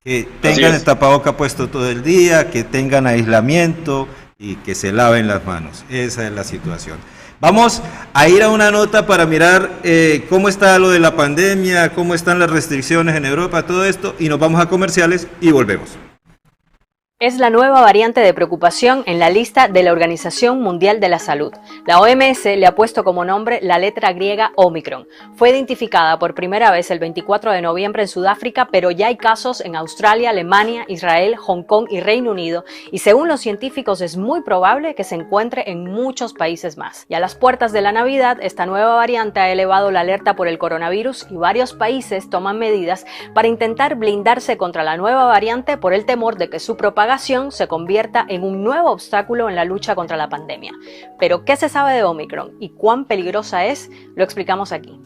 que tengan el tapaboca puesto todo el día, que tengan aislamiento y que se laven las manos. Esa es la situación. Vamos a ir a una nota para mirar cómo está lo de la pandemia, cómo están las restricciones en Europa, todo esto, y nos vamos a comerciales y volvemos. Es la nueva variante de preocupación en la lista de la Organización Mundial de la Salud. La OMS le ha puesto como nombre la letra griega Omicron. Fue identificada por primera vez el 24 de noviembre en Sudáfrica, pero ya hay casos en Australia, Alemania, Israel, Hong Kong y Reino Unido, y según los científicos es muy probable que se encuentre en muchos países más. Y a las puertas de la Navidad, esta nueva variante ha elevado la alerta por el coronavirus y varios países toman medidas para intentar blindarse contra la nueva variante por el temor de que su propagación se convierta en un nuevo obstáculo en la lucha contra la pandemia. Pero, ¿qué se sabe de Omicron y cuán peligrosa es? Lo explicamos aquí.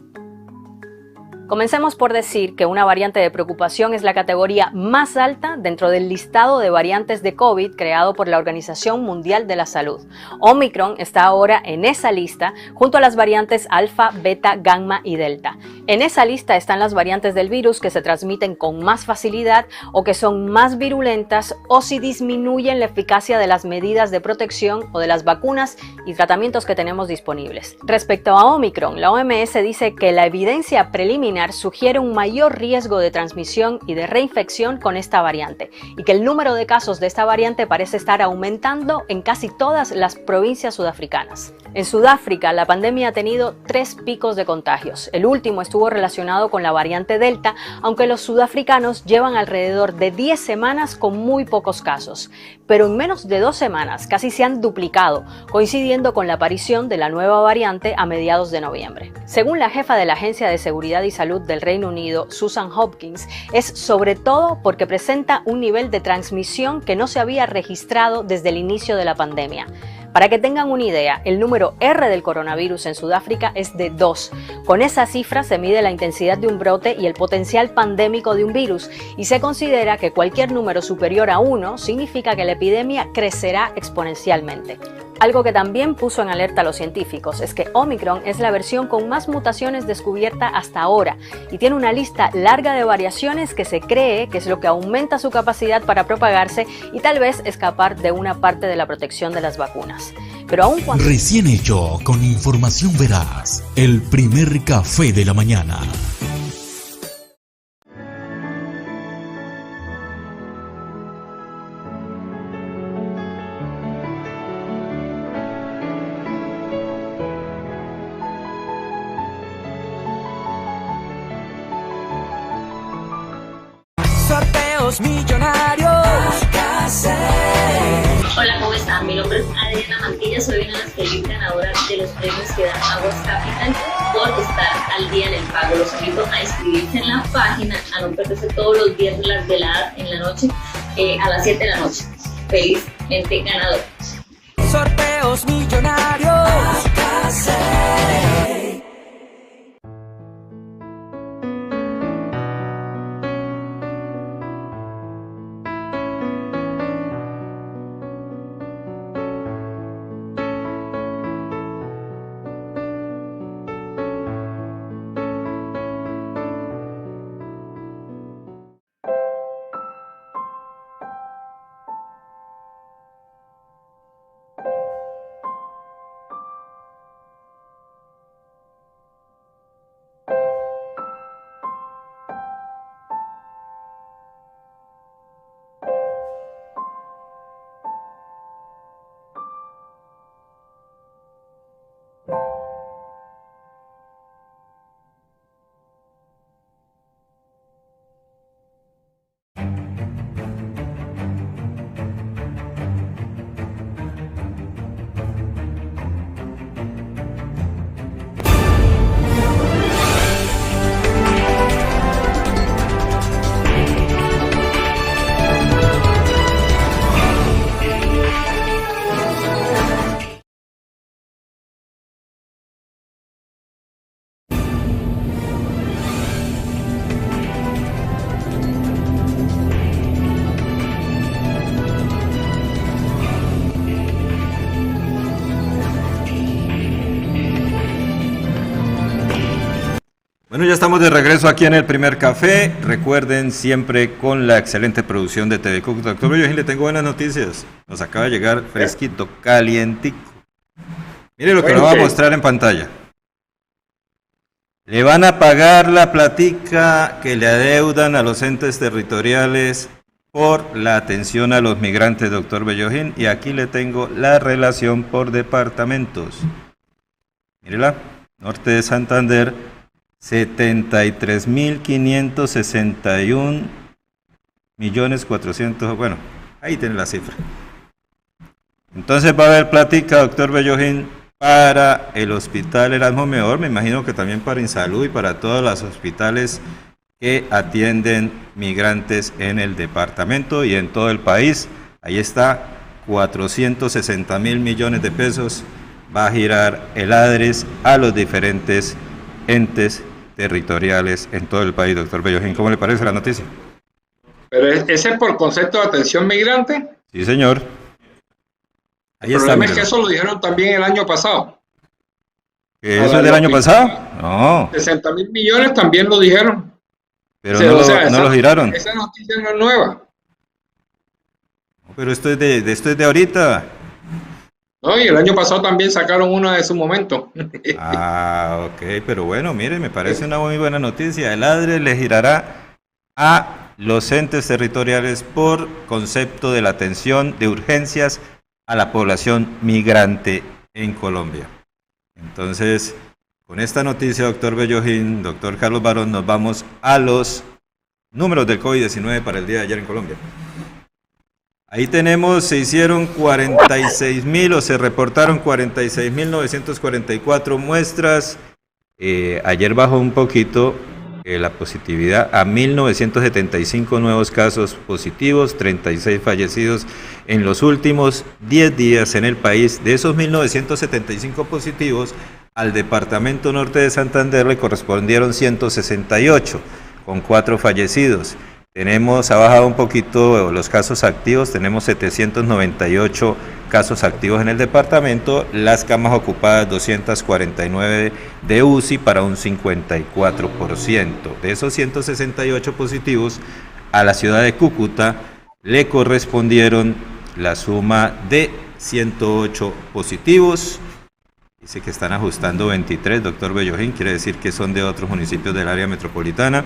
Comencemos por decir que una variante de preocupación es la categoría más alta dentro del listado de variantes de COVID creado por la Organización Mundial de la Salud. Omicron está ahora en esa lista junto a las variantes alfa, beta, gamma y delta. En esa lista están las variantes del virus que se transmiten con más facilidad o que son más virulentas o si disminuyen la eficacia de las medidas de protección o de las vacunas y tratamientos que tenemos disponibles. Respecto a Omicron, la OMS dice que la evidencia preliminar sugiere un mayor riesgo de transmisión y de reinfección con esta variante y que el número de casos de esta variante parece estar aumentando en casi todas las provincias sudafricanas. En Sudáfrica, la pandemia ha tenido 3 picos de contagios. El último estuvo relacionado con la variante Delta, aunque los sudafricanos llevan alrededor de 10 semanas con muy pocos casos. Pero en menos de 2 semanas casi se han duplicado, coincidiendo con la aparición de la nueva variante a mediados de noviembre. Según la jefa de la Agencia de Seguridad y Salud del Reino Unido, Susan Hopkins, es sobre todo porque presenta un nivel de transmisión que no se había registrado desde el inicio de la pandemia. Para que tengan una idea, el número R del coronavirus en Sudáfrica es de 2. Con esa cifra se mide la intensidad de un brote y el potencial pandémico de un virus, y se considera que cualquier número superior a 1 significa que la epidemia crecerá exponencialmente. Algo que también puso en alerta a los científicos es que Omicron es la versión con más mutaciones descubierta hasta ahora y tiene una lista larga de variaciones que se cree que es lo que aumenta su capacidad para propagarse y tal vez escapar de una parte de la protección de las vacunas. Pero aún cuando... Recién hecho con información veraz, el primer café de la mañana. Sorteos millonarios. Hola, ¿cómo están? Mi nombre es Adriana Mantilla, soy una de las feliz ganadoras de los premios que da Aguas Capital por estar al día en el pago. Los invito a inscribirse en la página, a no perderse todos los viernes las veladas en la noche, a las 7 de la noche. Felizmente ganador. Sorteos millonarios. Bueno, ya estamos de regreso aquí en el primer café. Recuerden, siempre con la excelente producción de TV Cúcuta. Doctor Bellojín, le tengo buenas noticias. Nos acaba de llegar fresquito, calientico. Mire lo que nos va a mostrar en pantalla. Le van a pagar la platica que le adeudan a los entes territoriales por la atención a los migrantes, doctor Bellojín. Y aquí le tengo la relación por departamentos. Mírela, norte de Santander, 73.561.400.000, bueno, ahí tiene la cifra. Entonces va a haber plática, doctor Bellojín, para el hospital Erasmo Mejor, me imagino que también para Insalud y para todos los hospitales que atienden migrantes en el departamento y en todo el país. Ahí está, 460.000 millones de pesos va a girar el ADRES a los diferentes entes territoriales en todo el país, doctor Bellojín. ¿Cómo le parece la noticia? ¿Pero ese es por concepto de atención migrante? Sí, señor. Ahí el está. problema es que eso lo dijeron también el año pasado. ¿Que eso es del año pasado? No. 60.000 millones también lo dijeron. Pero no lo giraron. Esa noticia no es nueva. Pero esto es de ahorita. No, y el año pasado también sacaron una de su momento. Ah, ok, pero bueno, mire, me parece una muy buena noticia. El ADRES le girará a los entes territoriales por concepto de la atención de urgencias a la población migrante en Colombia. Entonces, con esta noticia, doctor Bellojín, doctor Carlos Barón, nos vamos a los números del COVID-19 para el día de ayer en Colombia. Ahí tenemos, se hicieron 46.000 o se reportaron 46.944 muestras. Ayer bajó un poquito la positividad a 1.975 nuevos casos positivos, 36 fallecidos en los últimos 10 días en el país. De esos 1.975 positivos, al departamento norte de Santander le correspondieron 168, con 4 fallecidos. Ha bajado un poquito los casos activos, tenemos 798 casos activos en el departamento, las camas ocupadas 249 de UCI para un 54%. De esos 168 positivos, a la ciudad de Cúcuta le correspondieron la suma de 108 positivos. Dice que están ajustando 23, doctor Bellojín, quiere decir que son de otros municipios del área metropolitana.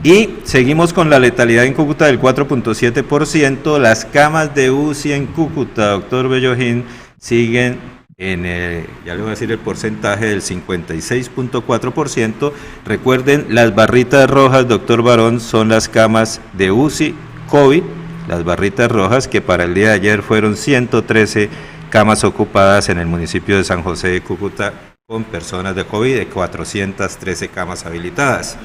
Y seguimos con la letalidad en Cúcuta del 4.7%. Las camas de UCI en Cúcuta, doctor Bellojín, siguen en ya le voy a decir el porcentaje del 56.4%. Recuerden, las barritas rojas, doctor Barón, son las camas de UCI COVID, las barritas rojas, que para el día de ayer fueron 113 camas ocupadas en el municipio de San José de Cúcuta con personas de COVID, de 413 camas habilitadas.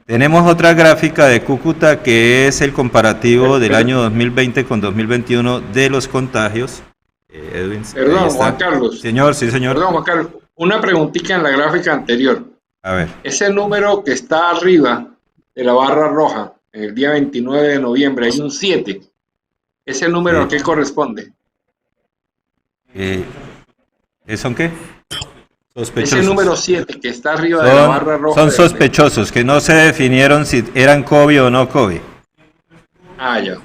Tenemos otra gráfica de Cúcuta que es el comparativo del año 2020 con 2021 de los contagios. Edwin, perdón, Juan Carlos. Señor, sí, señor. Perdón, Juan Carlos. Una preguntita en la gráfica anterior. A ver. Ese número que está arriba de la barra roja, el día 29 de noviembre, hay un 7. ¿Ese número a qué corresponde? ¿Son qué? Sospechosos. Ese número 7 que está arriba de la barra roja. Son sospechosos, que no se definieron si eran COVID o no COVID. Ah, ya.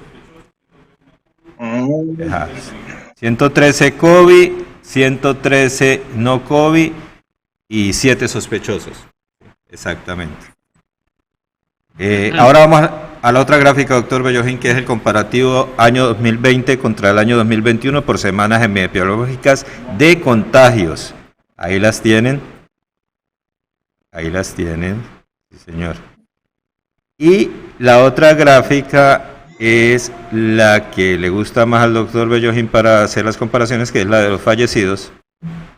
113 COVID, 113 no COVID y 7 sospechosos. Exactamente. Ahora vamos a la otra gráfica, doctor Bellojín, que es el comparativo año 2020 contra el año 2021 por semanas epidemiológicas de contagios. Ahí las tienen. Ahí las tienen. Sí, señor. Y la otra gráfica es la que le gusta más al doctor Bellojín para hacer las comparaciones, que es la de los fallecidos.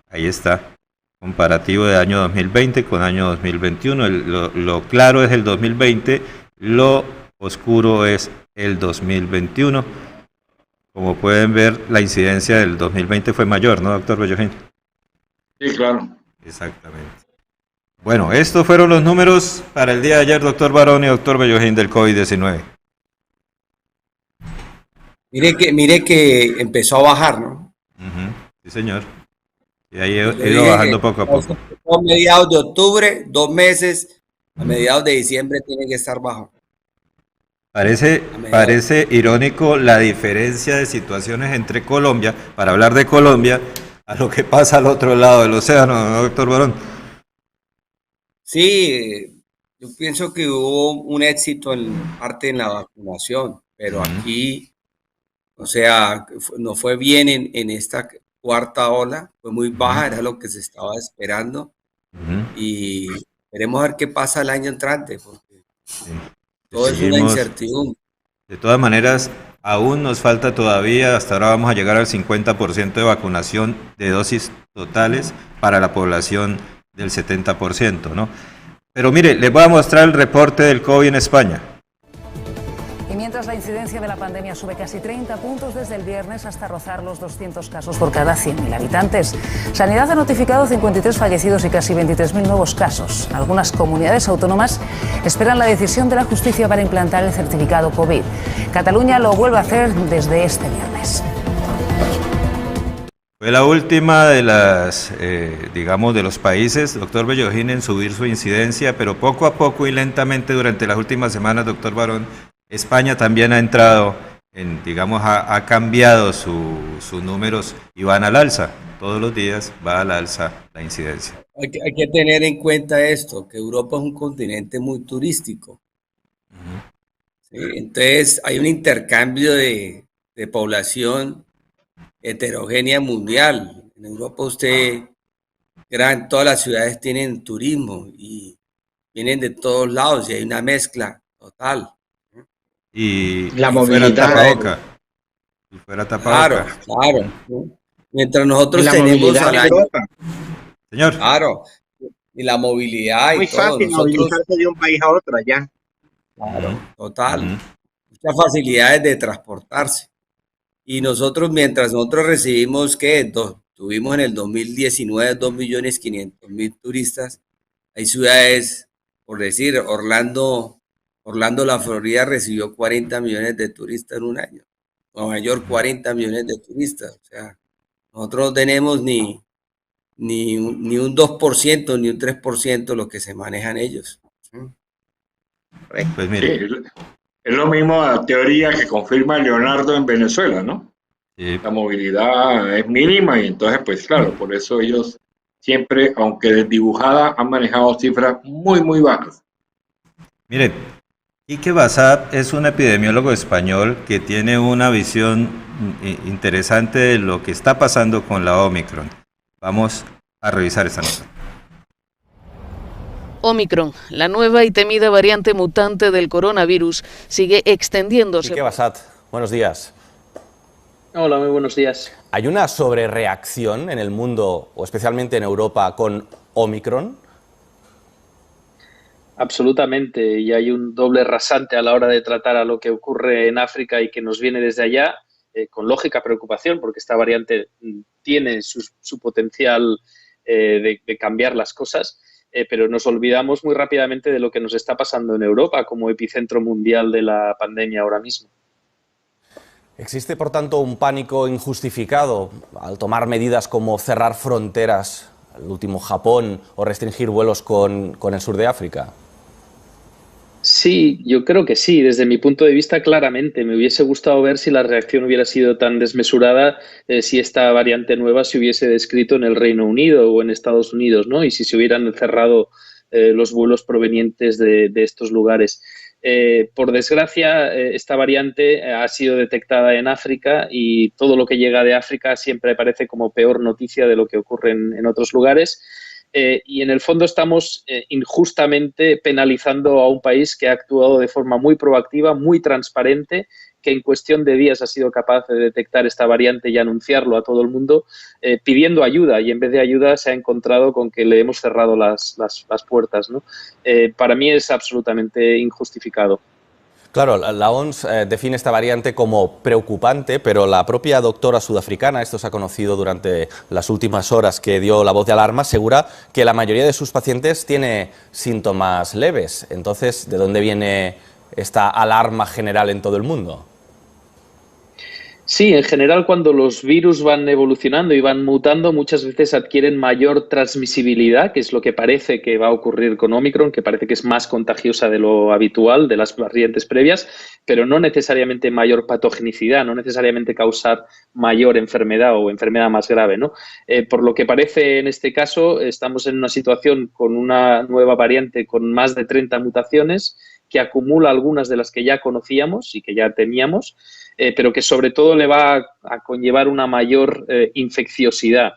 Ahí está. Comparativo de año 2020 con año 2021. Lo claro es el 2020, lo oscuro es el 2021. Como pueden ver, la incidencia del 2020 fue mayor, ¿no, doctor Bellojín? Sí, claro. Exactamente. Bueno, estos fueron los números para el día de ayer, doctor Barón y doctor Bellojín, del COVID-19. Mire que empezó a bajar, ¿no? Sí, señor. Y ahí ha ido bajando poco a poco. A mediados de octubre, 2 meses, a mediados de diciembre tiene que estar bajo. Parece irónico la diferencia de situaciones entre Colombia, para hablar de Colombia, a lo que pasa al otro lado del océano, ¿no, doctor Barón? Sí, yo pienso que hubo un éxito en parte en la vacunación, pero aquí, o sea, no fue bien en esta cuarta ola, fue muy baja, era lo que se estaba esperando, y veremos a ver qué pasa el año entrante, porque todo es una incertidumbre. De todas maneras, aún nos falta todavía, hasta ahora vamos a llegar al 50% de vacunación de dosis totales para la población del 70%, ¿no? Pero mire, les voy a mostrar el reporte del COVID en España. Y mientras la incidencia de la pandemia sube casi 30 puntos desde el viernes hasta rozar los 200 casos por cada 100.000 habitantes. Sanidad ha notificado 53 fallecidos y casi 23.000 nuevos casos. Algunas comunidades autónomas esperan la decisión de la justicia para implantar el certificado COVID. Cataluña lo vuelve a hacer desde este viernes. Fue la última de las, digamos, de los países, doctor Bellojín, en subir su incidencia, pero poco a poco y lentamente durante las últimas semanas, doctor Barón, España también ha entrado, digamos, ha cambiado sus números y van al alza. Todos los días va al alza la incidencia. Hay que tener en cuenta esto, que Europa es un continente muy turístico. ¿Sí? Entonces hay un intercambio de población heterogénea mundial. En Europa todas las ciudades tienen turismo y vienen de todos lados y hay una mezcla total. Y la movilidad. Fuera tapaboca. Claro. Mientras nosotros tenemos al año. Señor. Claro. Y la movilidad. Muy fácil movilizarse de un país a otro allá. Claro, total. Muchas facilidades de transportarse. Y nosotros, mientras nosotros recibimos, tuvimos en el 2019 2.500.000 turistas. Hay ciudades, por decir, Orlando, la Florida recibió 40 millones de turistas en un año. Nueva York, 40 millones de turistas. O sea, nosotros no tenemos ni un 2%, ni un 3% lo que se manejan ellos. Pues mire. Sí, es lo mismo la teoría que confirma Leonardo en Venezuela, ¿no? Sí. La movilidad es mínima y entonces, pues claro, por eso ellos siempre, aunque desdibujada, han manejado cifras muy, muy bajas. Mire, Quique Bassat es un epidemiólogo español que tiene una visión interesante de lo que está pasando con la Omicron. Vamos a revisar esta nota. Omicron, la nueva y temida variante mutante del coronavirus, sigue extendiéndose. Quique Bassat, buenos días. Hola, muy buenos días. ¿Hay una sobrereacción en el mundo, o especialmente en Europa, con Omicron? Absolutamente, y hay un doble rasante a la hora de tratar a lo que ocurre en África y que nos viene desde allá, con lógica preocupación, porque esta variante tiene su potencial de cambiar las cosas, pero nos olvidamos muy rápidamente de lo que nos está pasando en Europa como epicentro mundial de la pandemia ahora mismo. ¿Existe, por tanto, un pánico injustificado al tomar medidas como cerrar fronteras, el último Japón, o restringir vuelos con el sur de África? Sí, yo creo que sí. Desde mi punto de vista, claramente. Me hubiese gustado ver si la reacción hubiera sido tan desmesurada, si esta variante nueva se hubiese descrito en el Reino Unido o en Estados Unidos, ¿no? Y si se hubieran cerrado los vuelos provenientes de estos lugares. Por desgracia, esta variante ha sido detectada en África y todo lo que llega de África siempre parece como peor noticia de lo que ocurre en otros lugares. Y en el fondo estamos injustamente penalizando a un país que ha actuado de forma muy proactiva, muy transparente, que en cuestión de días ha sido capaz de detectar esta variante y anunciarlo a todo el mundo, pidiendo ayuda, y en vez de ayuda se ha encontrado con que le hemos cerrado las puertas, ¿no? Para mí es absolutamente injustificado. Claro, la OMS define esta variante como preocupante, pero la propia doctora sudafricana, esto se ha conocido durante las últimas horas que dio la voz de alarma, asegura que la mayoría de sus pacientes tiene síntomas leves. Entonces, ¿de dónde viene esta alarma general en todo el mundo? Sí, en general cuando los virus van evolucionando y van mutando, muchas veces adquieren mayor transmisibilidad, que es lo que parece que va a ocurrir con Omicron, que parece que es más contagiosa de lo habitual, de las variantes previas, pero no necesariamente mayor patogenicidad, no necesariamente causar mayor enfermedad o enfermedad más grave, ¿no? Por lo que parece en este caso, estamos en una situación con una nueva variante con más de 30 mutaciones, que acumula algunas de las que ya conocíamos y que ya teníamos, pero que sobre todo le va a conllevar una mayor infecciosidad.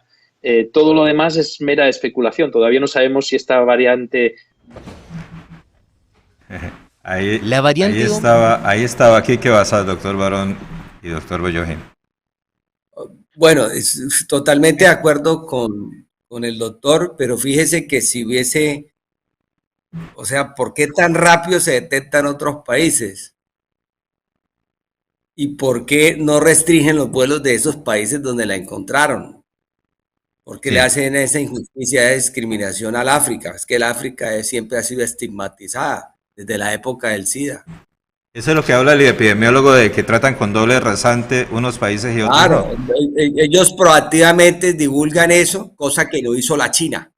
Todo lo demás es mera especulación. Todavía no sabemos si esta variante... Ahí estaba Quique Bassat, doctor Barón y doctor Bellojín. Bueno, totalmente de acuerdo con el doctor, pero fíjese que si hubiese... O sea, ¿por qué tan rápido se detecta en otros países? ¿Y por qué no restringen los vuelos de esos países donde la encontraron? ¿Por qué le hacen esa injusticia de discriminación al África? Es que el África siempre ha sido estigmatizada desde la época del SIDA. Eso es lo que habla el epidemiólogo, de que tratan con doble rasante unos países y otros. Claro, ellos proactivamente divulgan eso, cosa que no hizo la China.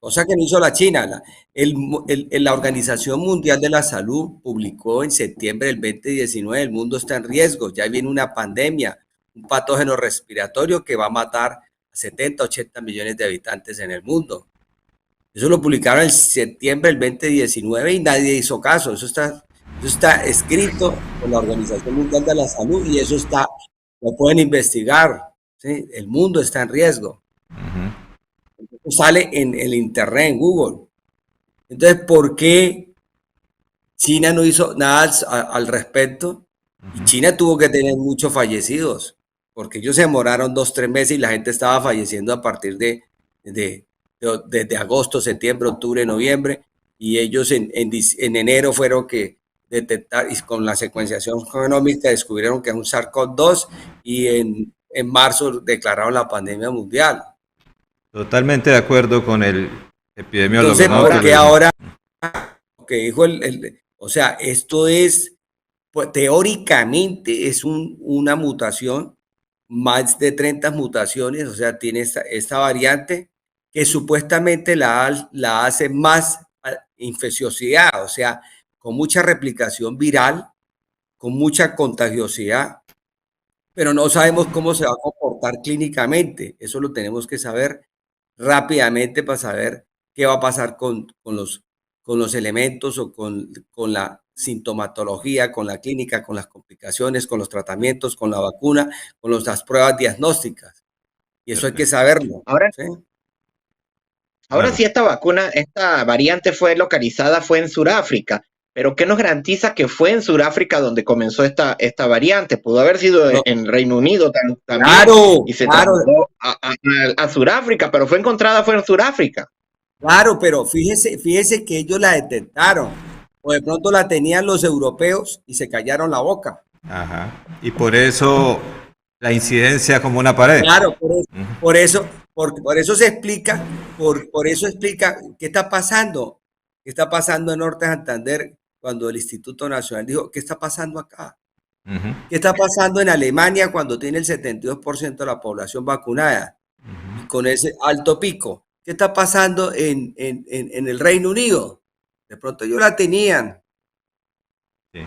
Cosa que no hizo la China. La Organización Mundial de la Salud publicó en septiembre del 2019, el mundo está en riesgo, ya viene una pandemia, un patógeno respiratorio que va a matar a 70, 80 millones de habitantes en el mundo. Eso lo publicaron en septiembre del 2019 y nadie hizo caso. Eso está escrito por la Organización Mundial de la Salud y eso lo pueden investigar, ¿sí? El mundo está en riesgo. Sale en el internet, en Google. Entonces, ¿por qué China no hizo nada al respecto? Y China tuvo que tener muchos fallecidos, porque ellos se demoraron 2-3 meses y la gente estaba falleciendo a partir de agosto, septiembre, octubre, noviembre, y ellos en enero fueron que detectar, y con la secuenciación genómica descubrieron que es un SARS-CoV-2 y en marzo declararon la pandemia mundial. Totalmente de acuerdo con el epidemiólogo. Entonces, ¿no? Porque ahora, que dijo o sea, esto es, pues, teóricamente es una mutación, más de 30 mutaciones, o sea, tiene esta variante que supuestamente la hace más infecciosidad, o sea, con mucha replicación viral, con mucha contagiosidad, pero no sabemos cómo se va a comportar clínicamente. Eso lo tenemos que saber rápidamente para saber qué va a pasar con los elementos o con la sintomatología, con la clínica, con las complicaciones, con los tratamientos, con la vacuna, con las pruebas diagnósticas. Y eso hay que saberlo. Ahora, ¿sí? Ahora sí, esta variante fue localizada, fue en Sudáfrica, pero ¿qué nos garantiza que fue en Sudáfrica donde comenzó esta variante? Pudo haber sido en Reino Unido también, y se trasladó a Sudáfrica, pero fue en Sudáfrica. Claro, pero fíjese que ellos la detectaron, o de pronto la tenían los europeos y se callaron la boca. Ajá. Y por eso la incidencia como una pared. Claro, por eso se explica, por eso explica qué está pasando en Norte de Santander cuando el Instituto Nacional dijo, ¿qué está pasando acá? ¿Qué está pasando en Alemania cuando tiene el 72% de la población vacunada? Y con ese alto pico. ¿Qué está pasando en el Reino Unido? De pronto ellos la tenían. Sí.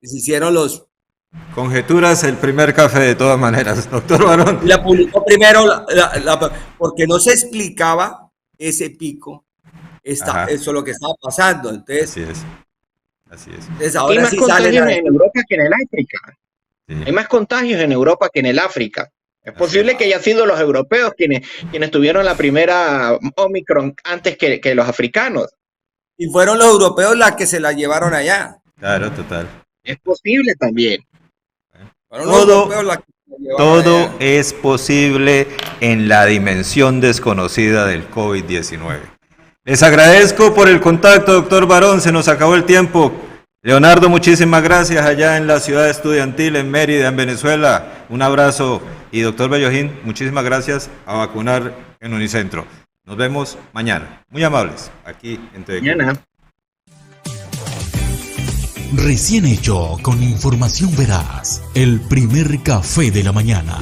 Y se hicieron los... Conjeturas, el primer café de todas maneras, doctor Barón. La publicó primero porque no se explicaba ese pico. Eso es lo que estaba pasando. Entonces, así es. Entonces ahora hay más sí contagios salen en Europa que en el África. Sí. Hay más contagios en Europa que en el África. Es posible que hayan sido los europeos quienes tuvieron la primera Omicron antes que los africanos. Y fueron los europeos las que se la llevaron allá. Claro, total. Es posible también. Todo es posible en la dimensión desconocida del COVID-19. Les agradezco por el contacto, doctor Barón. Se nos acabó el tiempo. Leonardo, muchísimas gracias allá en la ciudad estudiantil, en Mérida, en Venezuela. Un abrazo. Y doctor Bellojín, muchísimas gracias a vacunar en Unicentro. Nos vemos mañana. Muy amables, aquí en TV. Mañana. Recién hecho, con información veraz, el primer café de la mañana.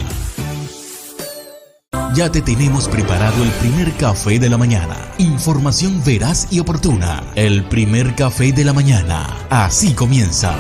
Ya te tenemos preparado el primer café de la mañana. Información veraz y oportuna. El primer café de la mañana. Así comienza.